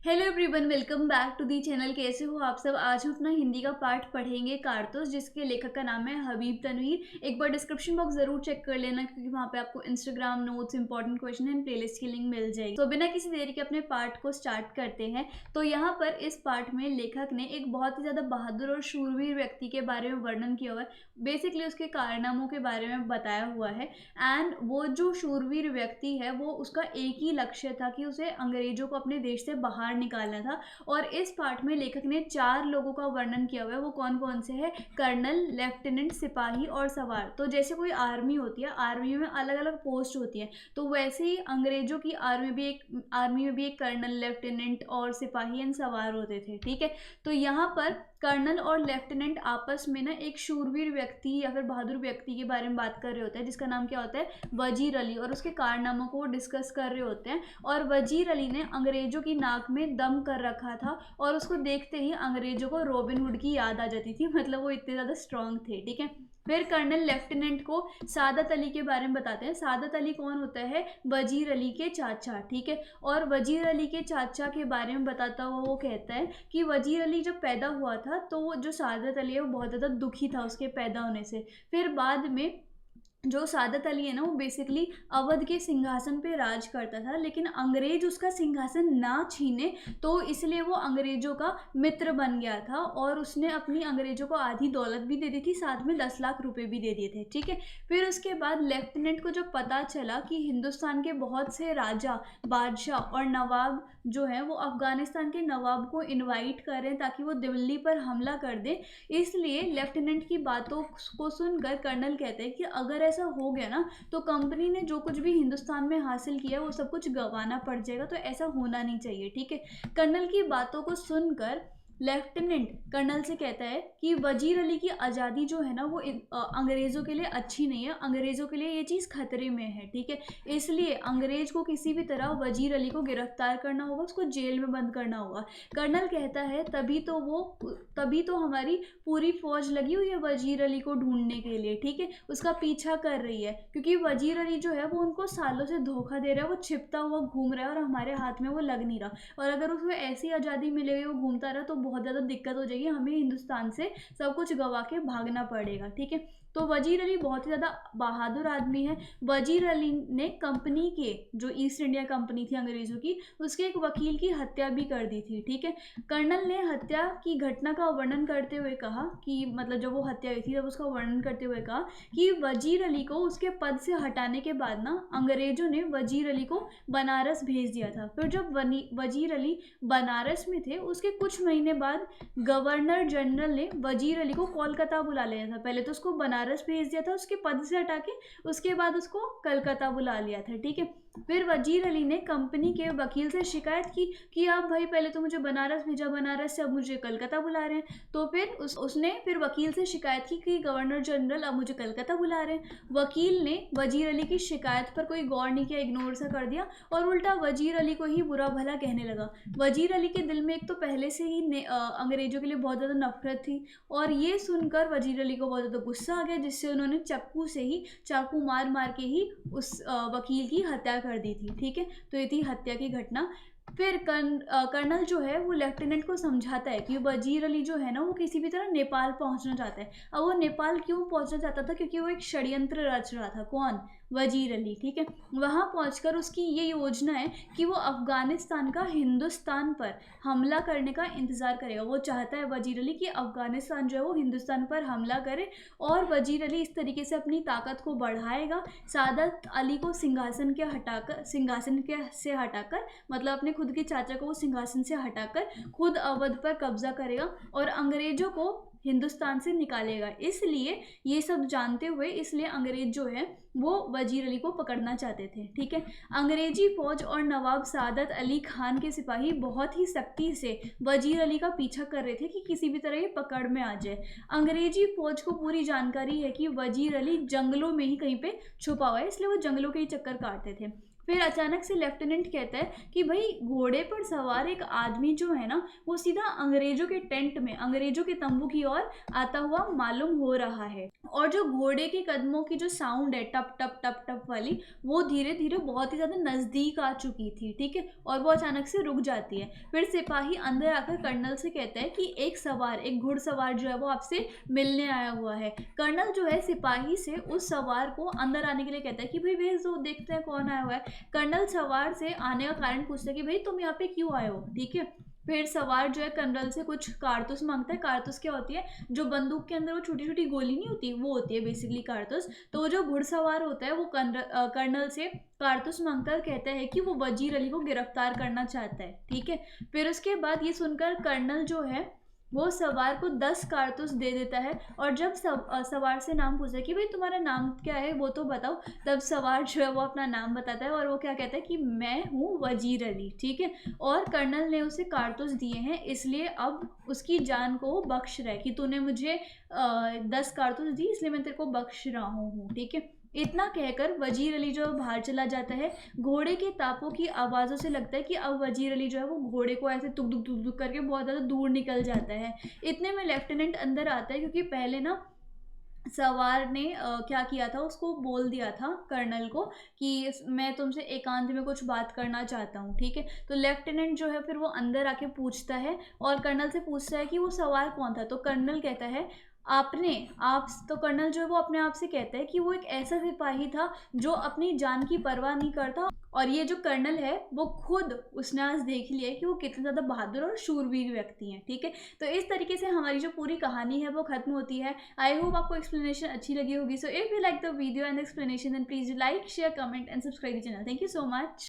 Hello everyone, welcome back to the channel. कैसे हो आप सब। आज हम अपना हिंदी का पार्ट पढ़ेंगे कारतूस, जिसके लेखक का नाम है हबीब तनवीर। एक बार डिस्क्रिप्शन बॉक्स जरूर चेक कर लेना, क्योंकि वहाँ पे आपको Instagram notes, important question and playlist की लिंक मिल जाएगी। तो बिना किसी देरी के अपने पार्ट को स्टार्ट करते हैं। तो यहाँ पर इस पार्ट में लेखक ने एक बहुत ही ज़्यादा बहादुर और शूरवीर व्यक्ति के बारे में वर्णन किया हुआ है। बेसिकली उसके कारनामों के बारे में बताया हुआ है। एंड वो जो शूरवीर व्यक्ति है, वो उसका एक ही लक्ष्य था कि उसे अंग्रेजों को अपने देश से बाहर निकालना था। और इस पार्ट में लेखक ने 4 लोगों का वर्णन किया हुआ है। वो कौन कौन से हैं? कर्नल, लेफ्टिनेंट, सिपाही और सवार। तो जैसे कोई आर्मी होती है, आर्मी में अलग अलग पोस्ट होती है, तो वैसे ही अंग्रेजों की आर्मी में भी एक कर्नल, लेफ्टिनेंट और सिपाही एंड सवार होते थे। ठीक है। तो यहाँ पर कर्नल और लेफ्टिनेंट आपस में ना एक शूरवीर व्यक्ति या फिर बहादुर व्यक्ति के बारे में बात कर रहे होते हैं, जिसका नाम क्या होता है? वजीर अली। और उसके कारनामों को डिस्कस कर रहे होते हैं। और वजीर अली ने अंग्रेजों की नाक में दम कर रखा था, और उसको देखते ही अंग्रेजों को रॉबिन हुड की याद आ जाती थी। मतलब वो इतने ज़्यादा स्ट्रांग थे। ठीक है। फिर कर्नल लेफ्टिनेंट को सादत अली के बारे में बताते हैं। सादत अली कौन होता है? वजीर अली के चाचा। ठीक है। और वजीर अली के चाचा के बारे में बताता हुआ वो कहता है कि वजीर अली जब पैदा हुआ था, तो वो जो सादत अली है वो बहुत ज़्यादा दुखी था उसके पैदा होने से। फिर बाद में जो सादत अली है ना, वो बेसिकली अवध के सिंहासन पे राज करता था, लेकिन अंग्रेज उसका सिंहासन ना छीने, तो इसलिए वो अंग्रेजों का मित्र बन गया था। और उसने अपनी अंग्रेजों को आधी दौलत भी दे दी थी, साथ में 10 लाख रुपए भी दे दिए थे। ठीक है। फिर उसके बाद लेफ्टिनेंट को जब पता चला कि हिंदुस्तान के बहुत से राजा, बादशाह और नवाब जो है वो अफगानिस्तान के नवाब को इनवाइट कर रहे हैं ताकि वो दिल्ली पर हमला कर दे, इसलिए लेफ्टिनेंट की बातों को सुनकर कर्नल कहते हैं कि अगर ऐसा हो गया ना, तो कंपनी ने जो कुछ भी हिंदुस्तान में हासिल किया वो सब कुछ गंवाना पड़ जाएगा। तो ऐसा होना नहीं चाहिए। ठीक है। कर्नल की बातों को सुनकर लेफ्टिनेंट कर्नल से कहता है कि वजीर अली की आज़ादी जो है ना, वो अंग्रेज़ों के लिए अच्छी नहीं है। अंग्रेज़ों के लिए ये चीज़ खतरे में है। ठीक है। इसलिए अंग्रेज को किसी भी तरह वजीर अली को गिरफ्तार करना होगा, उसको जेल में बंद करना होगा। कर्नल कहता है तभी तो हमारी पूरी फौज लगी हुई है वजीर अली को ढूंढने के लिए। ठीक है। उसका पीछा कर रही है, क्योंकि वजीर अली जो है वो उनको सालों से धोखा दे रहा है। वो छिपता हुआ घूम रहा है और हमारे हाथ में वो लग नहीं रहा। और अगर उसको ऐसी आज़ादी मिले हुई वो घूमता रहा, तो बहुत ज़्यादा दिक्कत हो जाएगी, हमें हिंदुस्तान से सब कुछ गवा के भागना पड़ेगा। ठीक है। तो वजीर अली बहुत ही ज़्यादा बहादुर आदमी है। वजीर अली ने कंपनी के, जो ईस्ट इंडिया कंपनी थी अंग्रेज़ों की, उसके एक वकील की हत्या भी कर दी थी। ठीक है। कर्नल ने हत्या की घटना का वर्णन करते हुए कहा कि मतलब जब वो हत्या हुई थी, तब उसका वर्णन करते हुए कहा कि वजीर अली को उसके पद से हटाने के बाद ना, अंग्रेजों ने वजीर अली को बनारस भेज दिया था। फिर जब वजीर अली बनारस में थे, उसके कुछ महीने बाद गवर्नर जनरल ने वजीर अली को कोलकाता बुला लिया था। पहले तो उसको बनारस भेज दिया था उसके पद से हटा के, उसके बाद उसको कलकत्ता बुला लिया था। ठीक है। फिर वजीर अली ने कंपनी के वकील से शिकायत की कि आप भाई, पहले तो मुझे बनारस भेजा, बनारस से अब मुझे कलकत्ता बुला रहे हैं। तो फिर उसने फिर वकील से शिकायत की कि गवर्नर जनरल अब मुझे कलकत्ता बुला रहे हैं। वकील ने वजीर अली की शिकायत पर कोई गौर नहीं किया, इग्नोर सा कर दिया, और उल्टा वजीर अली को ही बुरा भला कहने लगा। वजीर अली के दिल में एक तो पहले से ही अंग्रेजों के लिए बहुत ज़्यादा नफरत थी, और ये सुनकर वजीर अली को बहुत ज़्यादा गुस्सा आ गया, जिससे उन्होंने चाकू मार मार के ही उस वकील की हत्या कर दी थी। ठीक है। तो ये थी हत्या की घटना। फिर कर्नल जो है वो लेफ्टिनेंट को समझाता है कि वजीर अली जो है ना, वो किसी भी तरह नेपाल पहुंचना चाहता है। अब वो नेपाल क्यों पहुंचना चाहता था? क्योंकि वो एक षड्यंत्र रच रहा था। कौन? वजीर अली। ठीक है। वहां पहुंचकर उसकी ये योजना है कि वो अफगानिस्तान का हिंदुस्तान पर हमला करने का इंतजार करेगा। वो चाहता है वजीर अली कि अफगानिस्तान जो है वो हिंदुस्तान पर हमला करे, और वजीर अली इस तरीके से अपनी ताकत को बढ़ाएगा। सादत अली को सिंहासन से हटाकर, मतलब अपने खुद के चाचा को वो सिंहासन से हटाकर खुद अवध पर कब्जा करेगा और अंग्रेजों को हिंदुस्तान से निकालेगा। इसलिए ये सब जानते हुए, इसलिए अंग्रेज जो है वो वजीर अली को पकड़ना चाहते थे। ठीक है। अंग्रेजी फौज और नवाब सादत अली खान के सिपाही बहुत ही सख्ती से वजीर अली का पीछा कर रहे थे कि किसी भी तरह ये पकड़ में आ जाए। अंग्रेजी फौज को पूरी जानकारी है कि वजीर अली जंगलों में ही कहीं पे छुपा हुआ है, इसलिए वो जंगलों के ही चक्कर काटते थे। फिर अचानक से लेफ्टिनेंट कहता है कि भाई घोड़े पर सवार एक आदमी जो है ना, वो सीधा अंग्रेजों के टेंट में, अंग्रेजों के तंबू की ओर आता हुआ मालूम हो रहा है। और जो घोड़े के कदमों की जो साउंड है टप टप टप टप वाली, वो धीरे धीरे बहुत ही ज्यादा नजदीक आ चुकी थी, ठीक है, और वो अचानक से रुक जाती है। फिर सिपाही अंदर आकर कर्नल से कहता है कि एक सवार, एक घुड़सवार जो है वो आपसे मिलने आया हुआ है। कर्नल जो है सिपाही से उस सवार को अंदर आने के लिए कहता है कि भाई भेज दो, देखते हैं कौन आया हुआ है। कर्नल सवार से आने का कारण पूछता है कि भाई तुम यहाँ पे क्यों आए हो, ठीक है। फिर सवार जो है कर्नल से कुछ कारतूस मांगता है। कारतूस क्या होती है, जो बंदूक के अंदर वो छोटी छोटी गोली नहीं होती, वो होती है बेसिकली कारतूस। तो वो जो घुड़सवार होता है वो कर्नल से कारतूस मांगकर कहता है कि वो वजीर अली को गिरफ्तार करना चाहता है, ठीक है। फिर उसके बाद ये सुनकर कर्नल जो है वो सवार को 10 कारतूस दे देता है। और जब सवार से नाम पूछा कि भाई तुम्हारा नाम क्या है वो तो बताओ, तब सवार जो है वो अपना नाम बताता है और वो क्या कहता है कि मैं हूँ वजीर अली, ठीक है। और कर्नल ने उसे कारतूस दिए हैं, इसलिए अब उसकी जान को बख्श रहा है कि तूने मुझे 10 कारतूस दी, इसलिए मैं तेरे को बख्श रहा हूँ, ठीक है। इतना कहकर वजीर अली जो बाहर चला जाता है। घोड़े के तापों की आवाज़ों से लगता है कि अब वजीर अली जो है वो घोड़े को ऐसे तुक तुक तुक तुक करके बहुत ज़्यादा दूर निकल जाता है। इतने में लेफ्टिनेंट अंदर आता है, क्योंकि पहले ना सवार ने क्या किया था, उसको बोल दिया था कर्नल को कि मैं तुमसे एकांत में कुछ बात करना चाहता हूँ, ठीक है। तो लेफ्टिनेंट जो है फिर वो अंदर आके पूछता है और कर्नल से पूछता है कि वो सवार कौन था। तो कर्नल कहता है आपने आप तो कर्नल जो है वो अपने आप से कहता है कि वो एक ऐसा सिपाही था जो अपनी जान की परवाह नहीं करता। और ये जो कर्नल है वो खुद, उसने आज देख लिया है कि वो कितने ज़्यादा बहादुर और शूरवीर व्यक्ति हैं, ठीक है। तो इस तरीके से हमारी जो पूरी कहानी है वो खत्म होती है। आई होप आपको एक्सप्लेनेशन अच्छी लगी होगी। So if you like the video and explanation then please like share comment and subscribe the channel. Thank you so much.